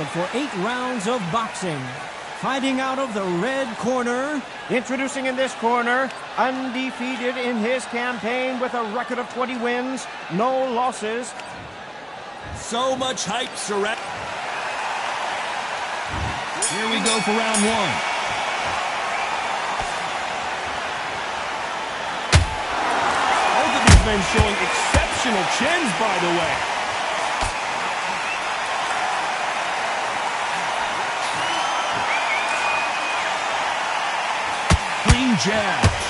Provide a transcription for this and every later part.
out for 8 rounds of boxing. Fighting out of the red corner. Introducing in this corner, undefeated in his campaign with a record of 20 wins, no losses. So much hype surrounding. Here we go for round 1. Both of these men showing exceptional chins, by the way. Clean jabs.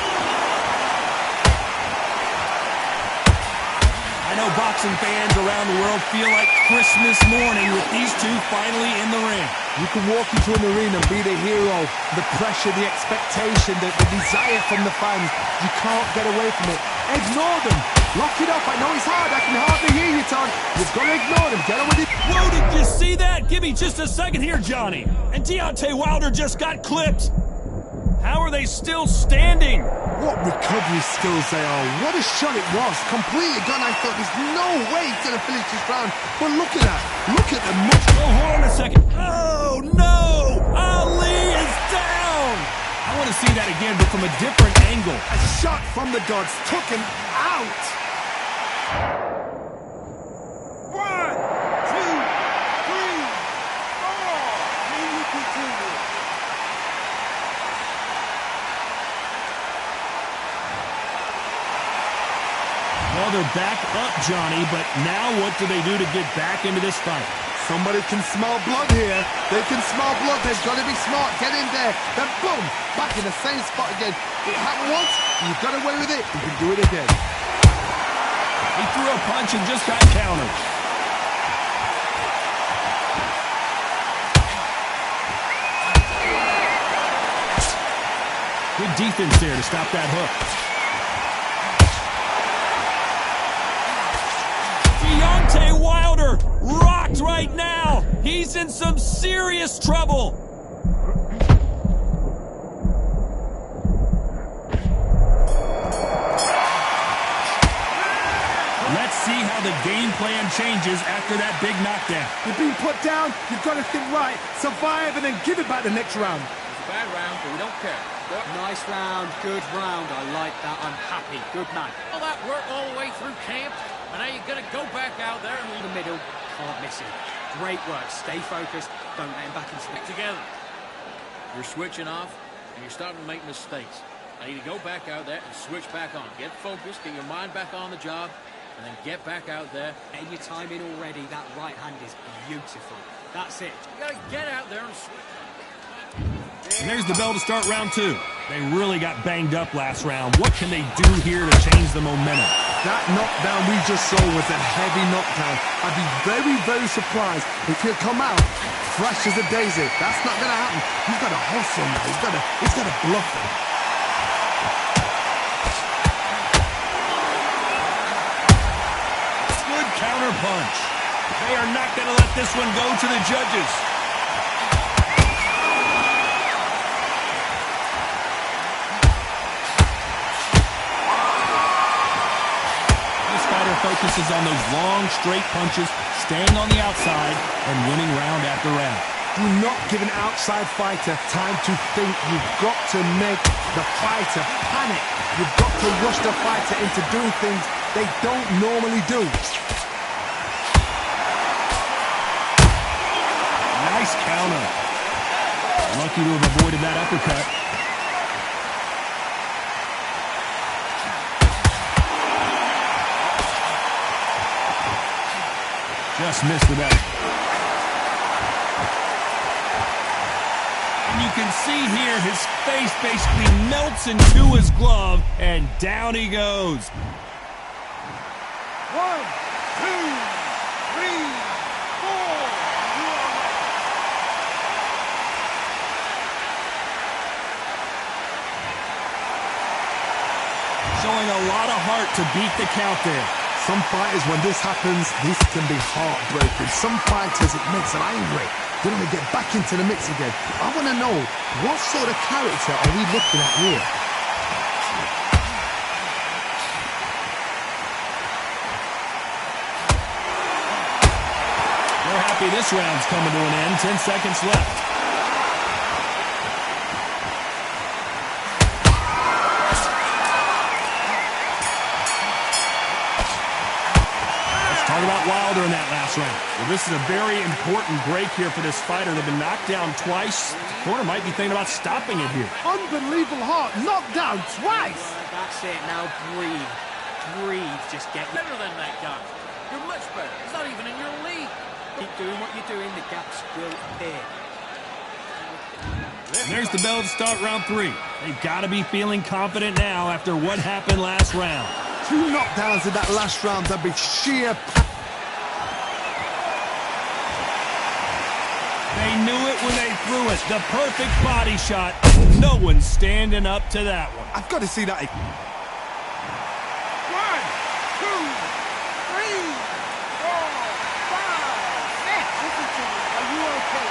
I know boxing fans around the world feel like Christmas morning with these two finally in the ring. You can walk into an arena and be the hero. The pressure, the expectation, the desire from the fans. You can't get away from it. Ignore them. Lock it up. I know it's hard. I can hardly hear you, Todd. You've got to ignore them. Get on with it. Whoa, did you see that? Give me just a second here, Johnny. And Deontay Wilder just got clipped. How are they still standing? What recovery skills they are. What a shot it was. Completely gone. I thought there's no way he's going to finish this round. But look at that. Look at the muscle. Oh, hold on a second. Oh, no! Ali is down! I want to see that again, but from a different angle. A shot from the gods. Took him out. 1, 2, 3, 4. Can you continue? Well, they're back up, Johnny, but now what do they do to get back into this fight? Somebody can smell blood here. They can smell blood. They've got to be smart. Get in there. Then boom, back in the same spot again. It happened once. You got away with it. You can do it again. He threw a punch and just got countered. Good defense there to stop that hook. Deontay Wilder rocked right now. He's in some serious trouble. Let's see how the game plan changes after that big knockdown. You've been put down. You've got to think right. Survive and then give it back the next round. It's a bad round, but we don't care. Nice round, good round. I like that. I'm happy. Good man. All that work all the way through camp, and now you're going to go back out there and The middle, can't miss him. Great work. Stay focused. Don't let him back into stick together. You're switching off, and you're starting to make mistakes. I need to go back out there and switch back on. Get focused, get your mind back on the job, and then get back out there. Getting your time in already. That right hand is beautiful. That's it. You got to get out there and switch. And there's the bell to start round 2. They really got banged up last round. What can they do here to change the momentum? That knockdown we just saw was a heavy knockdown. I'd be very, very surprised if he'll come out fresh as a daisy. That's not going to happen. He's got to hustle now. He's got to bluff it. Good counter punch. They are not going to let this one go to the judges. Focuses on those long, straight punches, staying on the outside, and winning round after round. Do not give an outside fighter time to think. You've got to make the fighter panic. You've got to rush the fighter into doing things they don't normally do. Nice counter. Lucky to have avoided that uppercut. Just missed with that. And you can see here his face basically melts into his glove, and down he goes. 1, 2, 3, 4. Showing a lot of heart to beat the count there. Some fighters, when this happens, this can be heartbreaking. Some fighters, it makes them angry. They want to get back into the mix again. I want to know, what sort of character are we looking at here? They're happy this round's coming to an end. 10 seconds left. Talk about Wilder in that last round. Well, this is a very important break here for this fighter. They've been knocked down twice. The corner might be thinking about stopping it here. Unbelievable heart, knocked down twice. That's it. Now breathe. Breathe. Just get Better than that guy. You're much better. He's not even in your league. Keep doing what you're doing. The gaps will appear. And there's the bell to start round 3. They've got to be feeling confident now after what happened last round. 2 knockdowns in that last round. That'd be sheer. They knew it when they threw it. The perfect body shot. No one's standing up to that one. I've got to see that. 1, 2, 3, 4, 5, 6. Listen to me. Are you okay?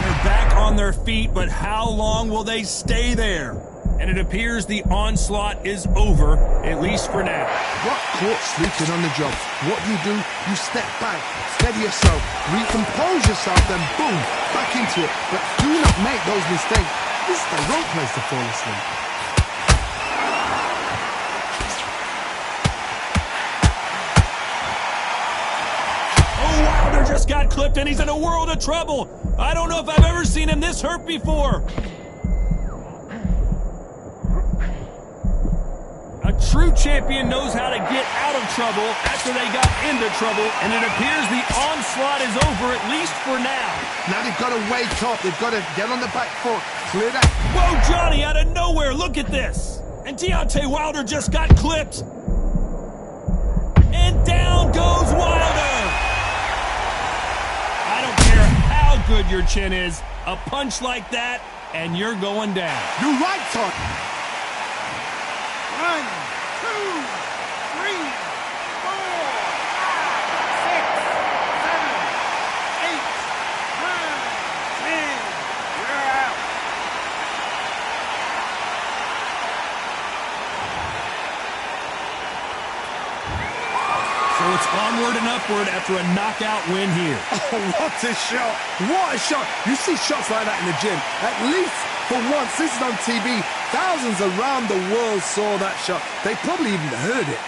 They're back on their feet, but how long will they stay there? And it appears the onslaught is over, at least for now. What caught sleeping on the job? What do? You step back, steady yourself, recompose yourself, then boom, back into it. But do not make those mistakes. This is the wrong place to fall asleep. Oh, Wilder just got clipped and he's in a world of trouble. I don't know if I've ever seen him this hurt before. A true champion knows how to get out of trouble after they got into trouble, and it appears the onslaught is over, at least for now. Now they've got to wake up. They've got to get on the back foot, clear that. Whoa, Johnny, out of nowhere, look at this. And Deontay Wilder just got clipped. And down goes Wilder. I don't care how good your chin is, a punch like that, and you're going down. You're right, Todd. 1, 2, 3, 4, 5, 6, 7, 8, 9, 10. You're out. So it's onward and upward after a knockout win here. Oh, what a shot. What a shot. You see shots like that in the gym. At least for once, this is on TV. Thousands around the world saw that shot. They probably even heard it.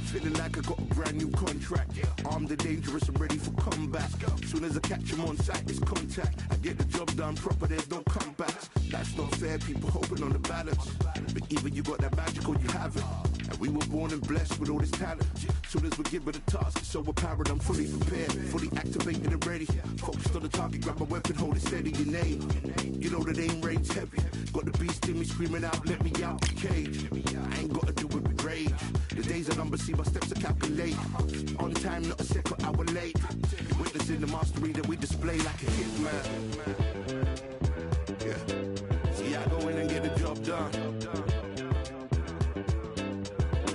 Feeling like I got a brand new contract. Armed and dangerous and ready for combat. Soon as I catch him on sight, it's contact. I get the job done proper, there's no comebacks. That's not fair, people hoping on the balance. But either you got that magic or you haven't. And we were born and blessed with all this talent. Soon as we give it a task, it's so apparent I'm fully prepared, fully activated and ready. Focused on the target, grab my weapon, hold it steady, your name. You know that aim rain's heavy. Got the beast in me screaming out, let me out the cage. I ain't gotta do it with rage. The days are numbered, see my steps are calculate. On time, not a second hour late. Witnessing the mastery that we display like a hitman. Yeah. See, I go in and get the job done.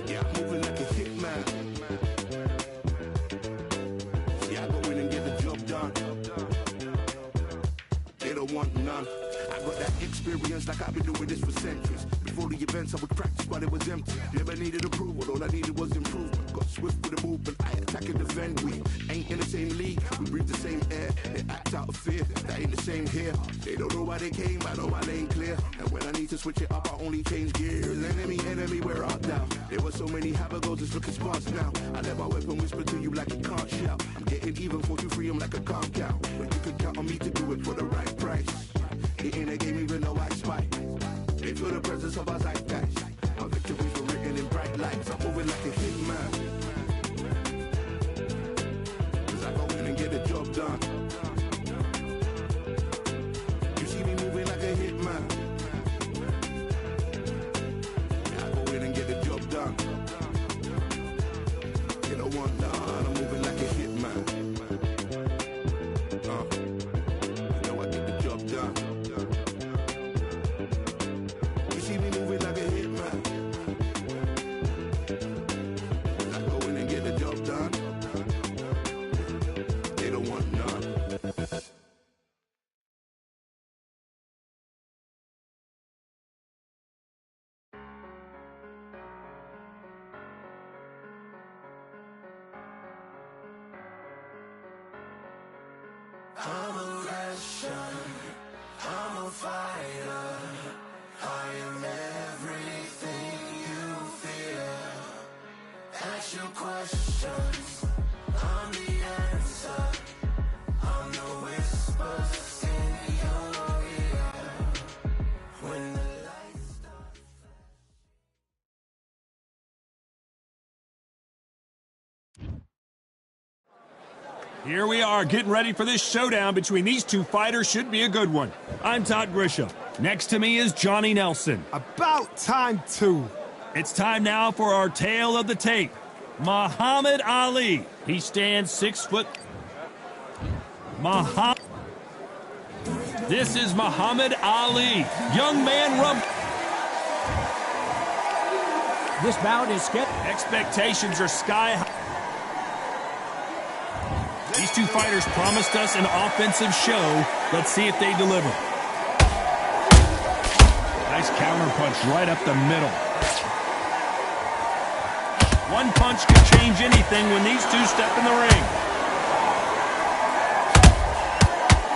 Yeah, I'm moving like a hitman. See, I go in and get the job done. They don't want none. I got that experience like I've been doing this for centuries. Before the events I would practice but it was empty. Never needed approval, all I needed was improvement. Got swift with the movement, I attack and defend. We ain't in the same league, we breathe the same air. They act out of fear, that ain't the same here. They don't know why they came, I know my lane clear. And when I need to switch it up, I only change gears. Enemy, where art thou? There were so many habagos, it's looking sparse now. I let my weapon whisper to you like it can't shout. I'm getting even 4-2-3, I'm like a calm count. But you can count on me to do it for the right price. It ain't a game even though I spite. They feel the presence of our zeitgeist. Our victories were written in bright lights. I'm moving like a hitman. Cause I go in and get the job done. You see me moving like a hitman. Yeah, I go in and get the job done. You don't want none. I'm moving like a hitman. You know I get the job done. I'm a Russian, I'm a fighter, I am everything you fear. Ask your questions, I'm the answer, I'm the whispers in your ear. When the lights start. Here we are, getting ready for this showdown between these two fighters. Should be a good one. I'm Todd Grisham. Next to me is Johnny Nelson. About time, too. It's time now for our tale of the tape. Muhammad Ali. He stands 6 foot. This is Muhammad Ali. Young man This bout is scheduled. Expectations are sky high. These two fighters promised us an offensive show. Let's see if they deliver. Nice counter punch right up the middle. One punch could change anything when these two step in the ring.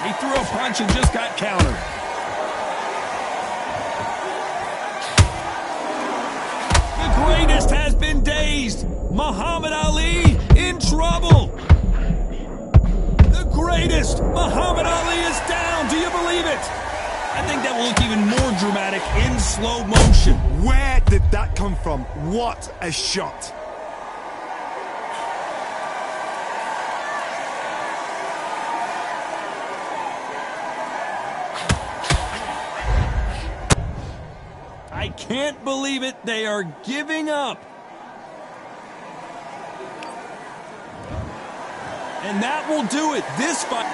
He threw a punch and just got countered. The greatest has been dazed. Muhammad Ali in trouble. Greatest! Muhammad Ali is down! Do you believe it? I think that will look even more dramatic in slow motion. Where did that come from? What a shot! I can't believe it. They are giving up. And that will do it. This fight.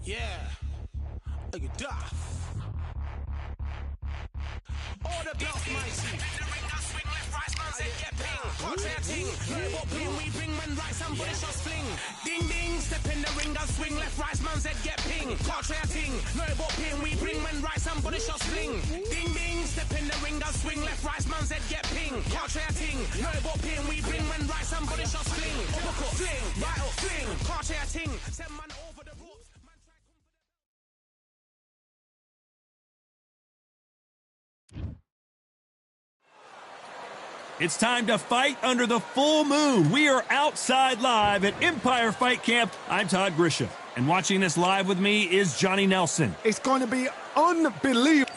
Yeah, like a duff. Order belts, mighty. Swing left, right, man said get ping. Portrait ting. What ping we bring when right, somebody shots fling. Ding ding, step in the ring and swing left, right, man said get ping. can't try a thing. No about pain, we bring when right, somebody shot sling. Ding ding, step in the ring, I'll swing left, right, man's head get ping. Can't try a thing. No about pain, we bring when right, somebody shot sling. Look up, fling, right up, fling. Can't try a thing. Send man over the ropes. It's time to fight under the full moon. We are outside live at Empire Fight Camp. I'm Todd Grisham, and watching this live with me is Johnny Nelson. It's going to be unbelievable.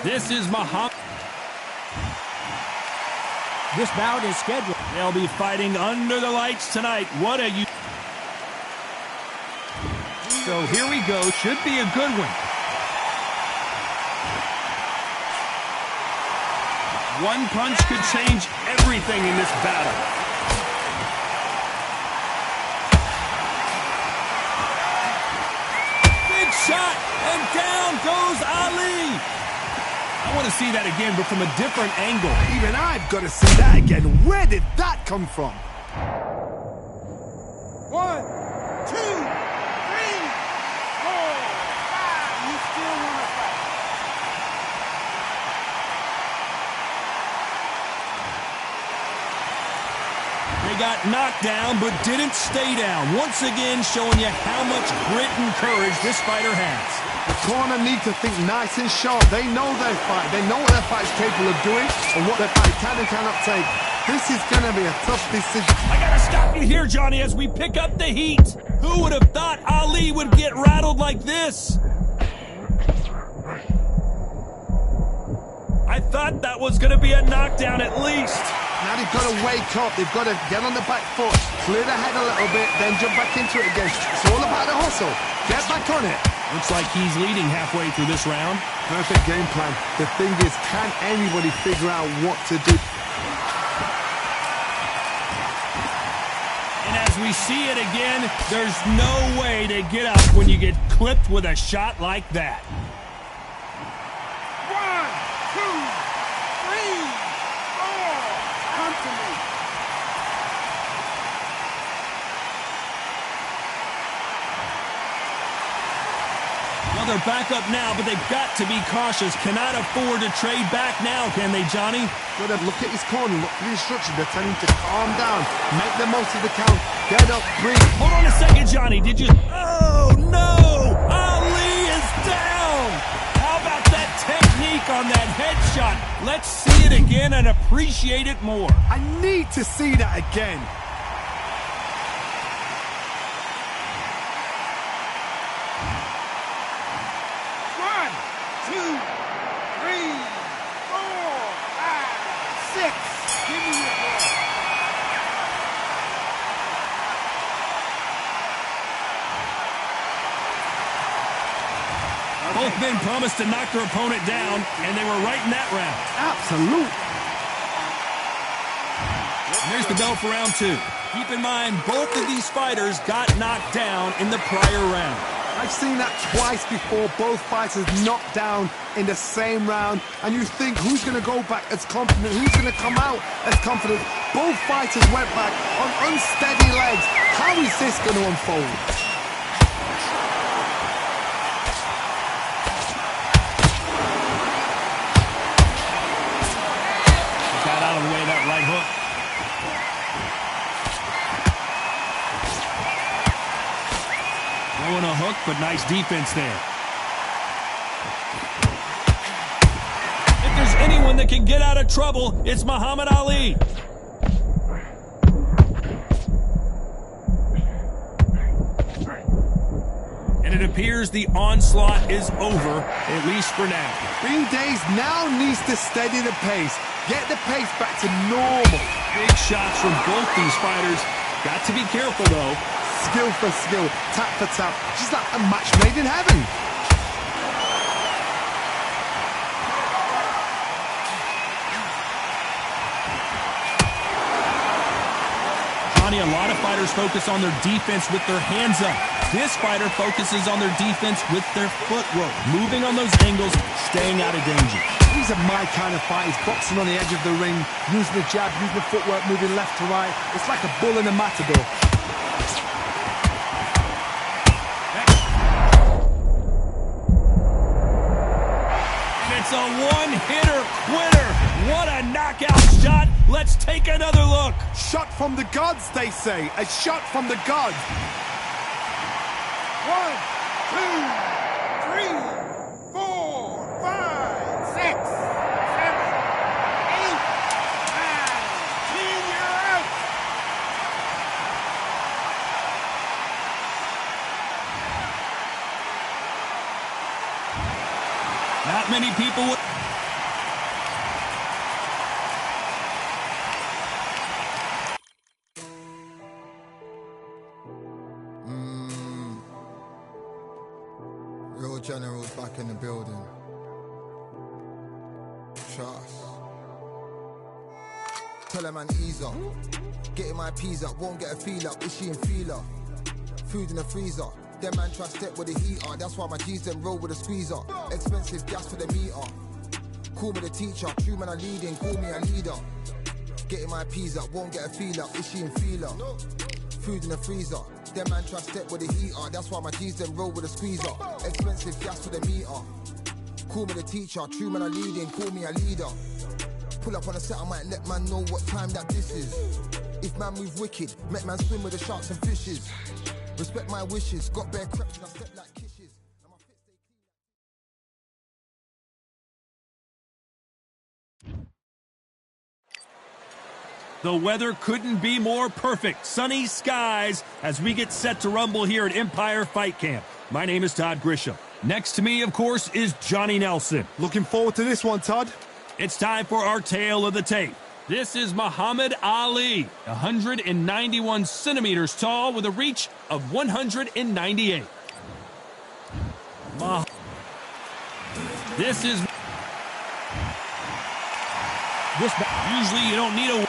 This is Muhammad. This bout is scheduled. They'll be fighting under the lights tonight. What a you. So here we go. Should be a good one. One punch could change everything in this battle. Big shot, and down goes Ali. I want to see that again, but from a different angle. Even I've got to see that again. Where did that come from? 1, 2, 3, 4, 5. You still want to fight? They got knocked down, but didn't stay down. Once again, showing you how much grit and courage this fighter has. The corner need to think nice and sharp. They know their fight. They know what their fight's capable of doing and what their fight can and cannot take. This is going to be a tough decision. I gotta stop you here, Johnny, as we pick up the heat. Who would have thought Ali would get rattled like this? I thought that was gonna be a knockdown at least. Now they've got to wake up. They've got to get on the back foot, clear the head a little bit, then jump back into it again. It's all about the hustle. Get back on it. Looks like he's leading halfway through this round. Perfect game plan. The thing is, can anybody figure out what to do? And as we see it again, there's no way to get up when you get clipped with a shot like that. 1, 2, 3, 4. Come to me. Well, they're back up now, but they've got to be cautious. Cannot afford to trade back now, can they, Johnny? Got to look at his corner, look at the instructions. They're telling him to calm down, make the most of the count, get up, breathe. Hold on a second, Johnny. Did you... Oh, no! Ali is down! How about that technique on that headshot? Let's see it again and appreciate it more. I need to see that again. Both men promised to knock their opponent down, and they were right in that round. Absolute. There's the bell for round 2. Keep in mind, both of these fighters got knocked down in the prior round. I've seen that twice before, both fighters knocked down in the same round, and you think, who's going to go back as confident, who's going to come out as confident? Both fighters went back on unsteady legs. How is this going to unfold? Got out of the way of that right hook. Throwing a hook, but nice defense there. If there's anyone that can get out of trouble, it's Muhammad Ali. And it appears the onslaught is over, at least for now. Green Days now needs to steady the pace, get the pace back to normal. Big shots from both these fighters. Got to be careful, though. Skill for skill, tap for tap, just like a match made in heaven. Johnny, a lot of fighters focus on their defense with their hands up. This fighter focuses on their defense with their footwork, moving on those angles, staying out of danger. These are my kind of fighters, boxing on the edge of the ring, using the jab, using the footwork, moving left to right. It's like a bull in a matador. It's a one-hitter quitter. What a knockout shot. Let's take another look. Shot from the gods, they say. A shot from the gods. 1, 2, 3, 4, 5, 6, 7, 8, 9, 10, you're out. Not many people would... Real generals back in the building. Trust. Tell a man ease up. Getting my peas up, won't get a feel up. Is she in feeler? Food in the freezer. Them man try step with the heater. That's why my G's them roll with a squeezer. Expensive gas for the meter. Call me the teacher. True man I leading, call me a leader. Getting my peas up, won't get a feel up. Is she in feeler? Food in the freezer. Them man try step with the heater. That's why my G's them roll with a squeezer. Expensive gas for the meter. Call me the teacher. True man I leading, call me a leader. Pull up on a set, I might let man know what time that this is. If man move wicked, make man swim with the sharks and fishes. Respect my wishes, got bare creps and I step like kisses. The weather couldn't be more perfect. Sunny skies as we get set to rumble here at Empire Fight Camp. My name is Todd Grisham. Next to me, of course, is Johnny Nelson. Looking forward to this one, Todd. It's time for our tale of the tape. This is Muhammad Ali, 191 centimeters tall with a reach of 198. This is... Usually you don't need a...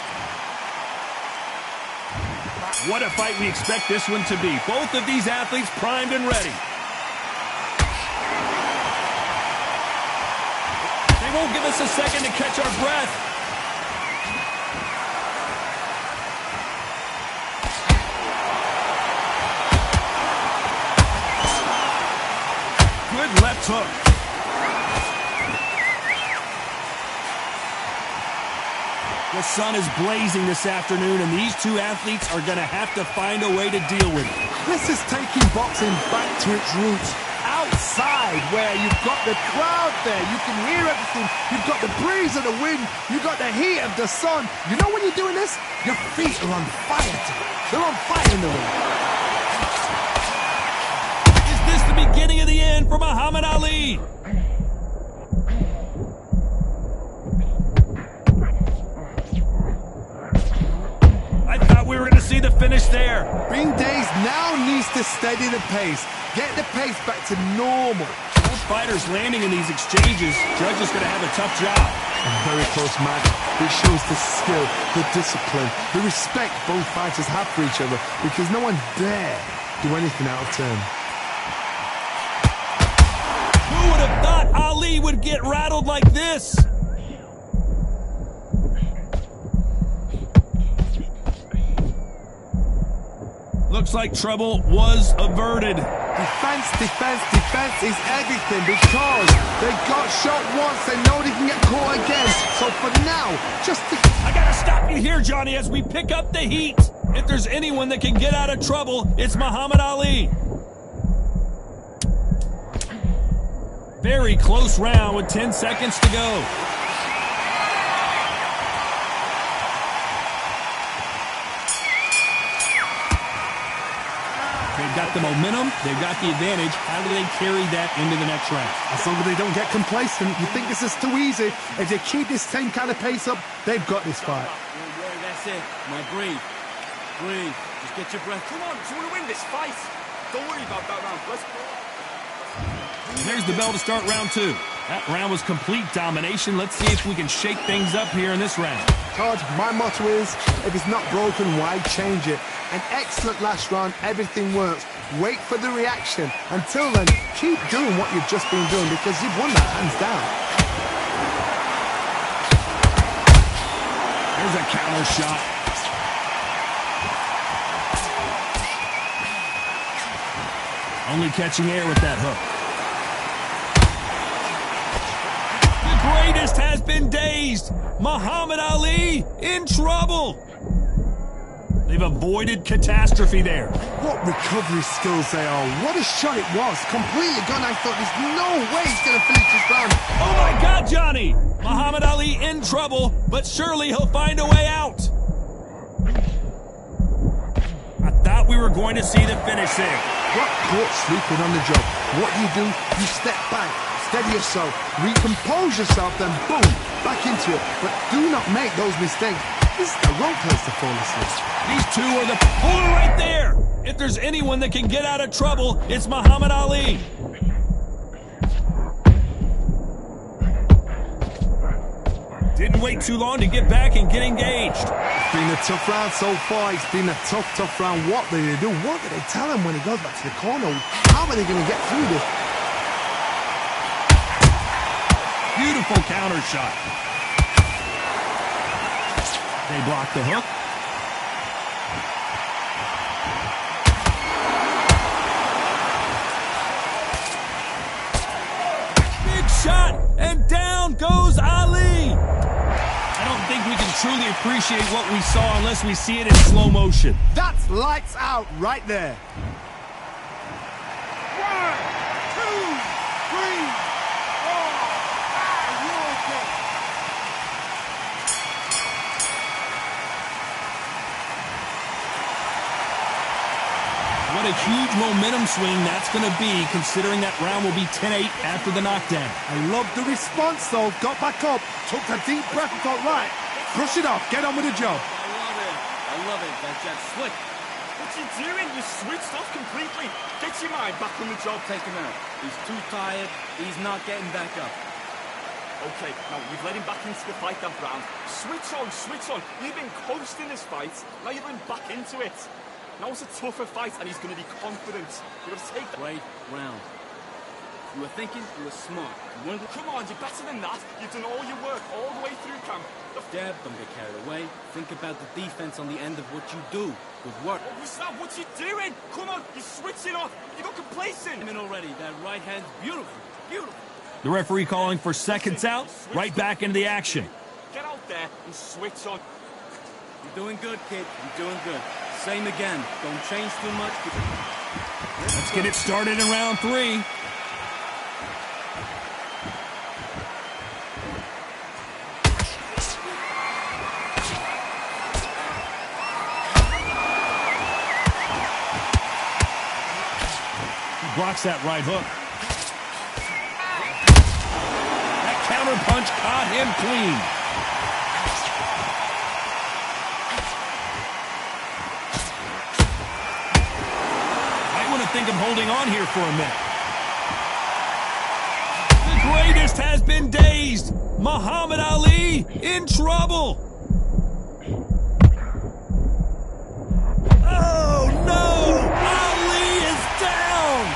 What a fight we expect this one to be. Both of these athletes primed and ready. They won't give us a second to catch our breath. Good left hook. The sun is blazing this afternoon, and these two athletes are going to have to find a way to deal with it. This is taking boxing back to its roots. Outside, where you've got the crowd there, you can hear everything. You've got the breeze of the wind. You've got the heat of the sun. You know when you're doing this? Your feet are on fire. They're on fire in the ring. Is this the beginning of the end for Muhammad Ali? I thought we were going to see the finish there. Bing Days now needs to steady the pace. Get the pace back to normal. Both fighters landing in these exchanges. Judge is going to have a tough job. A very close match. It shows the skill, the discipline, the respect both fighters have for each other, because no one dare do anything out of turn. Who would have thought Ali would get rattled like this? Looks like trouble was averted. Defense, defense, defense is everything, because they got shot once, they know they can get caught again. So for now, just... I gotta stop you here, Johnny, as we pick up the heat. If there's anyone that can get out of trouble, it's Muhammad Ali. Very close round with 10 seconds to go. They've got the momentum, they've got the advantage. How do they carry that into the next round? As long as they don't get complacent, you think this is too easy. If they keep this same kind of pace up, they've got this fight. That's it. Now breathe. Breathe. Just get your breath. Come on, you want to win this fight. Don't worry about that round. Let's go. There's the bell to start round two. That round was complete domination. Let's see if we can shake things up here in this round. Todd, my motto is, if it's not broken, why change it? An excellent last round, everything works. Wait for the reaction. Until then, keep doing what you've just been doing, because you've won that hands down. There's a counter shot. Only catching air with that hook. Good greatest has been dazed. Muhammad Ali in trouble. They've avoided catastrophe there. What recovery skills they are. What a shot it was. Completely gone. I thought there's no way he's going to finish this round. Oh my God, Johnny! Muhammad Ali in trouble, but surely he'll find a way out. I thought we were going to see the finish there. Got caught sleeping on the job. What do? You step back, steady yourself, recompose yourself, then boom, back into it. But do not make those mistakes. This is the wrong place to fall asleep. These two are the pull right there. If there's anyone that can get out of trouble, it's Muhammad Ali. Didn't wait too long to get back and get engaged. It's been a tough round so far. It's been a tough round. What do they do? What do they tell him when he goes back to the corner? How are they going to get through this? Beautiful counter shot. They block the hook. Big shot, and down goes Ali. I don't think we can truly appreciate what we saw unless we see it in slow motion. That's lights out right there. 1, 2, 3, 4, 5. What a huge momentum swing that's going to be, considering that round will be 10-8 after the knockdown. I love the response, though. Got back up, took a deep breath and thought, right, brush it off, get on with the job. I love it. That's just slick. What you doing? You switched off completely. Get your mind back on the job. Take him out. He's too tired. He's not getting back up. Okay, now you've let him back into the fight that round. Switch on, switch on. You've been coasting this fight. Now you're going back into it. Now it's a tougher fight, and he's going to be confident. You're going to take that. Great round. You were thinking, you were smart. You weren't... Come on, you're better than that. You've done all your work all the way through camp. Deb, don't get carried away. Think about the defense on the end of what you do. Good work. What was that? What you doing? Come on, you're switching off. You got complacent. I'm in already. That right hand's beautiful. Beautiful. The referee calling for seconds out, right back into the action. Get out there and switch on. You're doing good, kid. You're doing good. Same again. Don't change too much. Let's get it started in round 3. He blocks that right hook. That counter punch caught him clean. Think of holding on here for a minute. The greatest has been dazed. Muhammad Ali in trouble. Oh no! Ali is down.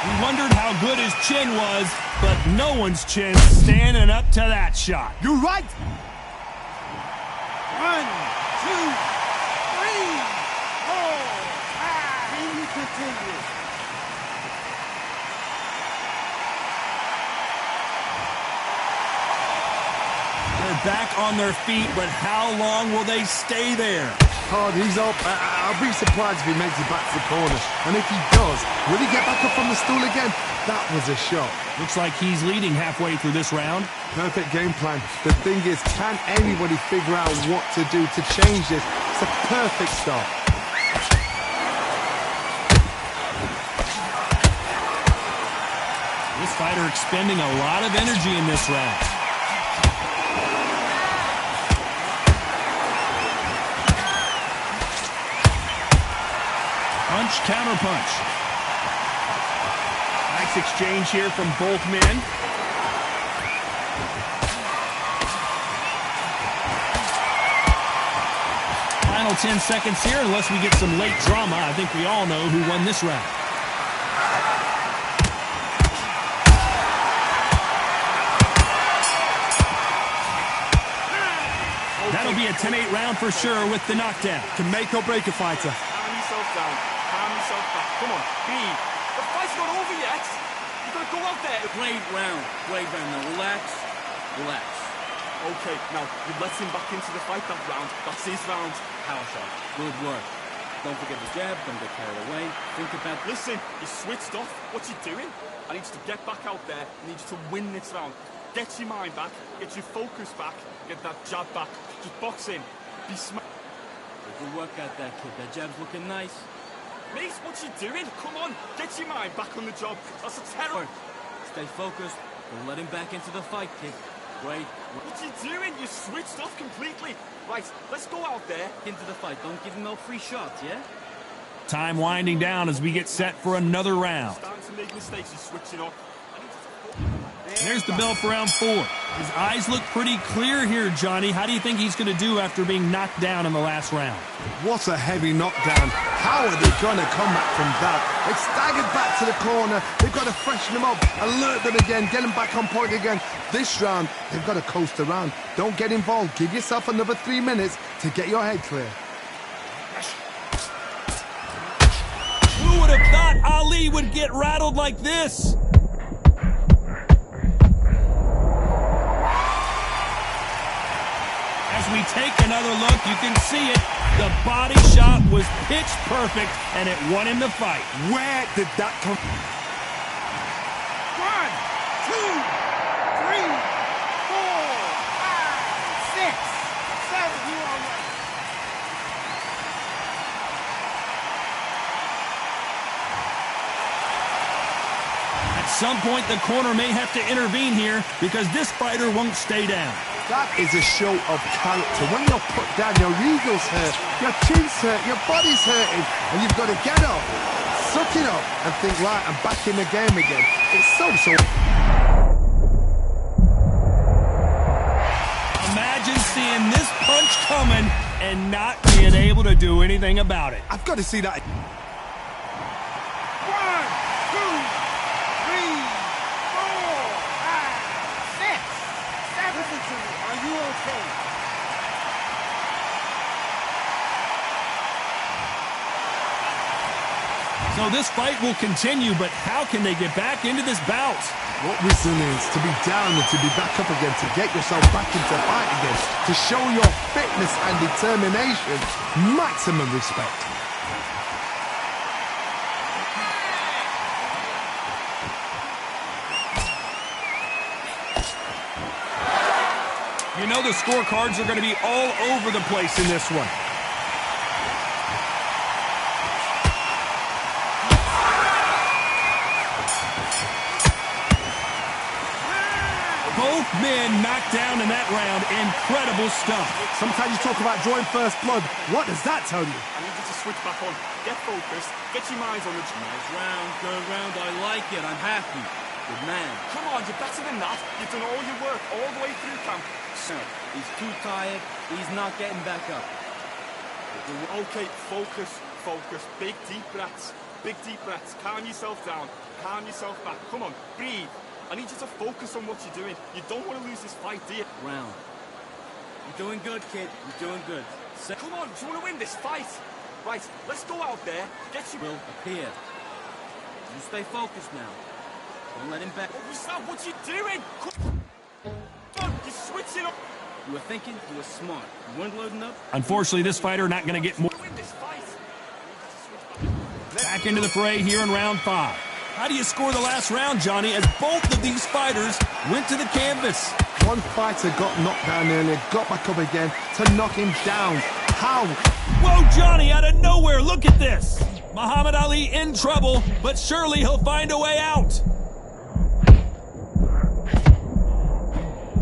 We wondered how good his chin was, but no one's chin standing up to that shot. You're right. 1, 2, 3, 4, 5. Continue. Back on their feet, but how long will they stay there? Hard, he's up. I'll be surprised if he makes it back to the corner. And if he does, will he get back up on the stool again? That was a shot. Looks like he's leading halfway through this round. Perfect game plan. The thing is, can anybody figure out what to do to change this? It's a perfect start. This fighter expending a lot of energy in this round. Punch, counter punch. Nice exchange here from both men. Final 10 seconds here, unless we get some late drama. I think we all know who won this round. That'll be a 10-8 round for sure with the knockdown. Can make or break a fighter. Calm yourself down. Calm yourself back. Come on, breathe. The fight's not over yet. You've got to go out there. Great round. Great round. Now relax. Relax. Okay, now, you let him back into the fight that round. That's his round. Power shot. Good work. Don't forget the jab. Don't get carried away. Think about... Listen, you switched off. What you doing? I need you to get back out there. I need you to win this round. Get your mind back. Get your focus back. Get that jab back. Just box in. Be smart. Good work out there, kid. That jab's looking nice. Mate, what you doing? Come on. Get your mind back on the job. That's a terror. Stay focused. Don't let him back into the fight, kid. Great. What you doing? You switched off completely. Right, let's go out there. Into the fight. Don't give him no free shots, yeah? Time winding down as we get set for another round. Starting to make mistakes. You're switching off. There's the bell for round 4. His eyes look pretty clear here, Johnny. How do you think he's going to do after being knocked down in the last round? What a heavy knockdown. How are they going to come back from that? They've staggered back to the corner. They've got to freshen them up, alert them again, get them back on point again. This round, they've got to coast around. Don't get involved. Give yourself another 3 minutes to get your head clear. Who would have thought Ali would get rattled like this? As we take another look, you can see it. The body shot was pitch perfect, and it won him the fight. Where did that come from? 1, 2, 3, 4, 5, 6, 7. You all right? At some point, the corner may have to intervene here because this fighter won't stay down. That is a show of character. When you're put down, your ego's hurt, your chin's hurt, your body's hurting, and you've got to get up, suck it up, and think, right, I'm back in the game again. It's so... Imagine seeing this punch coming and not being able to do anything about it. I've got to see that. 1, 2, 3, 4, 5, 6, 7. Listen to me. Are you okay? So this fight will continue, but how can they get back into this bout? What resilience to be down and to be back up again, to get yourself back into fight again, to show your fitness and determination. Maximum respect. You know the scorecards are going to be all over the place in this one. Both men knocked down in that round. Incredible stuff. Sometimes you talk about drawing first blood. What does that tell you? I need you to switch back on. Get focused. Get your minds on the... Nice round. Good round. I like it. I'm happy. Good man. Come on, you're better than that. You've done all your work all the way through camp. So, he's too tired. He's not getting back up. Okay, focus, focus. Big deep breaths. Big deep breaths. Calm yourself down. Calm yourself back. Come on, breathe. I need you to focus on what you're doing. You don't want to lose this fight, do you? Round. You're doing good, kid. You're doing good. Come on, do you want to win this fight? Right, let's go out there. Get your... Will appear. You stay focused now. Don't let him back. What you doing? Come on, you're switching up. You were thinking, you were smart. You weren't loading up. Unfortunately, this fighter not going to get more. Win this fight. Back into the fray here in round 5. How do you score the last round, Johnny, as both of these fighters went to the canvas? One fighter got knocked down earlier, got back up again to knock him down. How? Whoa, Johnny, out of nowhere, look at this. Muhammad Ali in trouble, but surely he'll find a way out.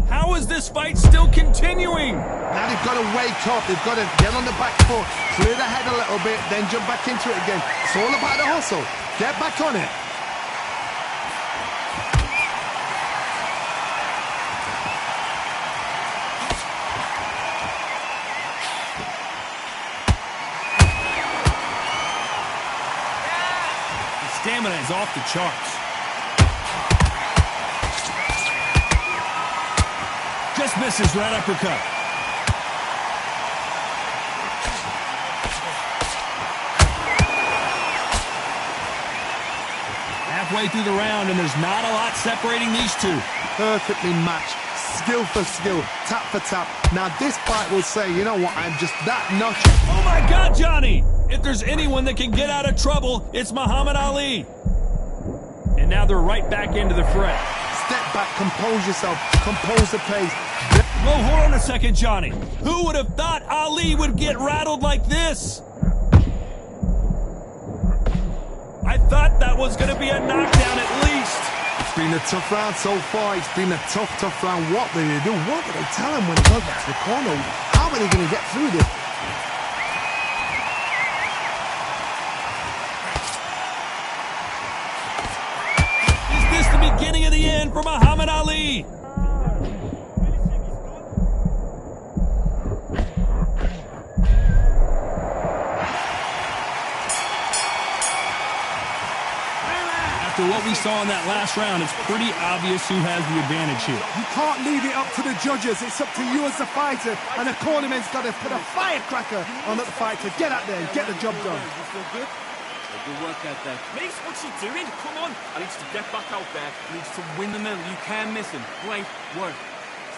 How is this fight still continuing? Now they've got to wake up. They've got to get on the back foot, clear the head a little bit, then jump back into it again. It's all about the hustle. Get back on it. The stamina is off the charts. Just misses right uppercut. Halfway through the round, and there's not a lot separating these two. Perfectly matched. skill for skill, tap for tap. Now this fight will say, you know what, I'm just that notch. Oh my God, Johnny! If there's anyone that can get out of trouble, it's Muhammad Ali. And now they're right back into the fray. Step back, compose yourself, compose the pace. Whoa, hold on a second, Johnny. Who would have thought Ali would get rattled like this? I thought that was going to be a knockdown at least. It's been a tough round so far. It's been a tough round. What did they do? What did they tell him when he got back to the corner? How are they going to get through this? Is this the beginning of the end for Muhammad Ali? After what we saw in that last round, it's pretty obvious who has the advantage here. You can't leave it up to the judges. It's up to you as the fighter. And the cornerman's got to put a firecracker on the fighter. Get out there and get the job done. You feel good? Good work out there. Mate, what's he doing? Come on. I need to get back out there. He needs to win the middle. You can't miss him. Great work.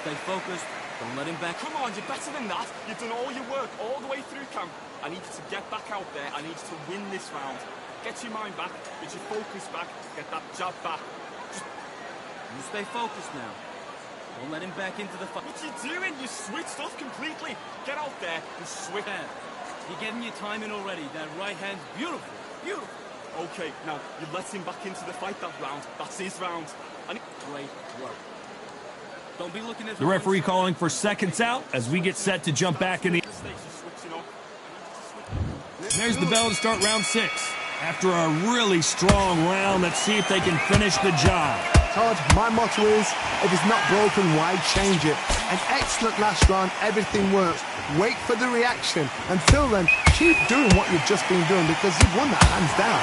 Stay focused. Don't let him back. Come on, you're better than that. You've done all your work all the way through camp. I need you to get back out there. I need you to win this round. Get your mind back, get your focus back, get that jab back. You stay focused now. Don't let him back into the fight. What you doing? You switched off completely. Get out there and switch. You're getting your time in already. That right hand's beautiful. Beautiful. Okay, now you let him back into the fight that round. That's his round. Great work. Don't be looking at the referee calling for seconds out as we get set to jump back in the... There's the bell to start round 6. After a really strong round, let's see if they can finish the job. Todd, my motto is, if it's not broken, why change it? An excellent last round, everything works. Wait for the reaction. Until then, keep doing what you've just been doing because you've won that hands down.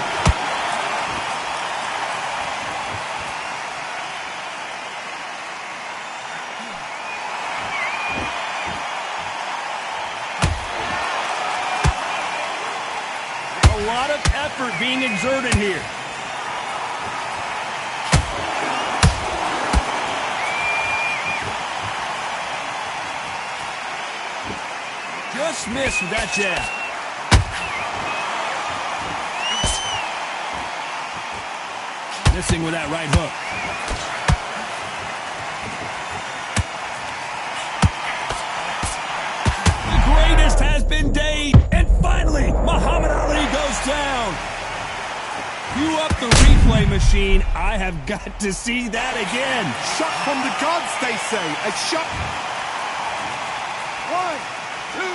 A lot of effort being exerted here. Just missed with that jab. Missing with that right hook. The greatest has been Dade. And finally, Muhammad Ali goes down. Cue up the replay machine. I have got to see that again. Shot from the gods, they say. A shot. 1, 2, 3,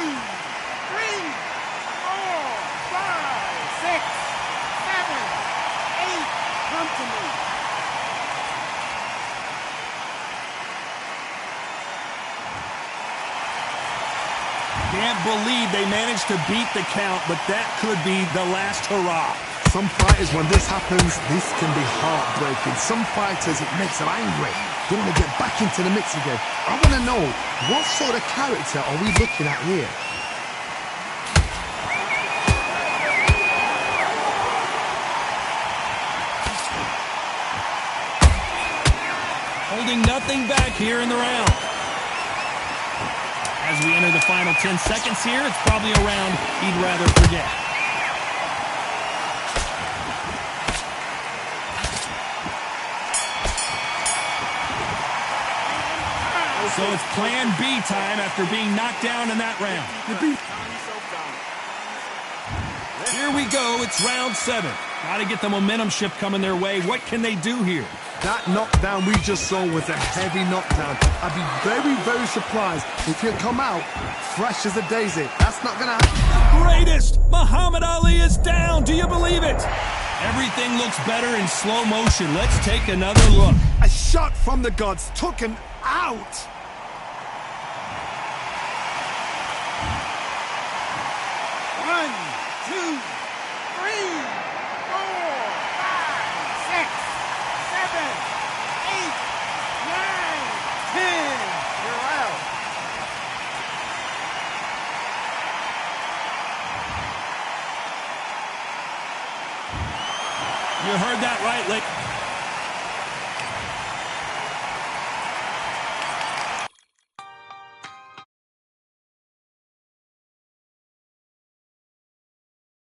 4, 5, 6, 7, 8. Come to me. Can't believe they managed to beat the count, but that could be the last hurrah. Some fighters, when this happens, this can be heartbreaking. Some fighters, it makes them angry. They want to get back into the mix again. I want to know, what sort of character are we looking at here? Holding nothing back here in the round. As we enter the final 10 seconds here, it's probably a round he'd rather forget. So it's plan B time after being knocked down in that round. Here we go, it's round 7. Got to get the momentum shift coming their way. What can they do here? That knockdown we just saw was a heavy knockdown. I'd be very, very surprised if he'll come out fresh as a daisy. That's not going to happen. Greatest! Muhammad Ali is down. Do you believe it? Everything looks better in slow motion. Let's take another look. A shot from the gods took him out. You heard that right, Lick.